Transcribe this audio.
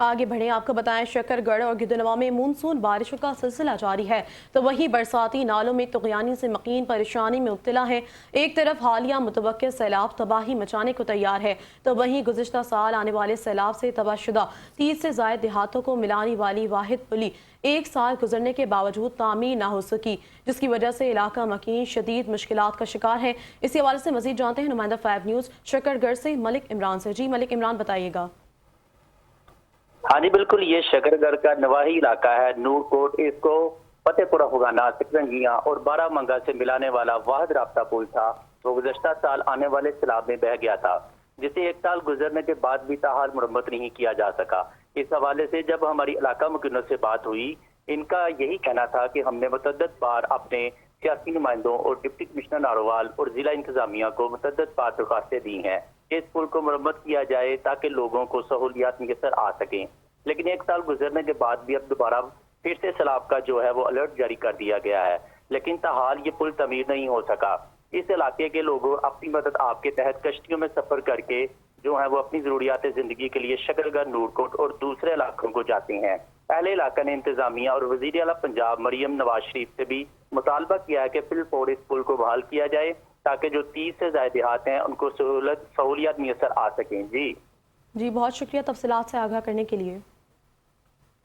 आगे बढ़ें, आपको बताएं शकरगढ़ और गिद्धनवा में मानसून बारिशों का सिलसिला जारी है, तो वहीं बरसाती नालों में तुग़यानी से मकीन परेशानी में मुब्तला है। एक तरफ हालिया मुतवक्किल सैलाब तबाही मचाने को तैयार है, तो वहीं गुज़िश्ता साल आने वाले सैलाब से तबाहशुदा 30 से ज़ायद देहातों को मिलाने वाली वाहिद पुली एक साल गुजरने के बावजूद तामीर ना हो सकी, जिसकी वजह से इलाका मकीन शदीद मुश्किलात का शिकार है। इसी हवाले से मज़ीद जानते हैं नुमाइंदा 5 न्यूज़ शकरगढ़ से मलिक इमरान से। जी मलिक इमरान, बताइएगा। हाँ जी बिल्कुल, ये शकरगढ़ का नवाही इलाका है। नूरकोट इसको फतेहपुर अफगाना, सिकरंगियां और बारामंगा से मिलाने वाला वाहिद राब्ता पुल था, वो गुज़श्ता साल आने वाले सैलाब में बह गया था, जिसे एक साल गुजरने के बाद भी ताहाल मुरम्मत नहीं किया जा सका। इस हवाले से जब हमारी इलाका मुकीनों से बात हुई, इनका यही कहना था कि हमने मुतअद्दिद बार अपने सियासी नुमाइंदों और डिप्टी कमिश्नर नारोवाल और जिला इंतजामिया को मुतअद्दिद बार दरख्वास्तें दी हैं कि इस पुल को मुरम्मत किया जाए ताकि लोगों को सहूलियात मुयसर आ सकें। लेकिन एक साल गुजरने के बाद भी अब दोबारा फिर से सैलाब का जो है वो अलर्ट जारी कर दिया गया है, लेकिन ताहाल ये पुल तमीर नहीं हो सका। इस इलाके के लोग अपनी मदद आपके तहत कश्तियों में सफर करके जो है वो अपनी जरूरियात जिंदगी के लिए शकरगढ़, नूरकोट और दूसरे इलाकों को जाते हैं। अहले इलाका ने इंतजामिया और वजीर आला पंजाब मरियम नवाज शरीफ से भी मुतालबा किया है कि फिलफौर इस पुल को बहाल किया जाए ताकि जो 30 से ज्यादा देहात हैं उनको सहूलियत मुयसर आ सकें। जी बहुत शुक्रिया तफसीलात से आगाह करने के लिए।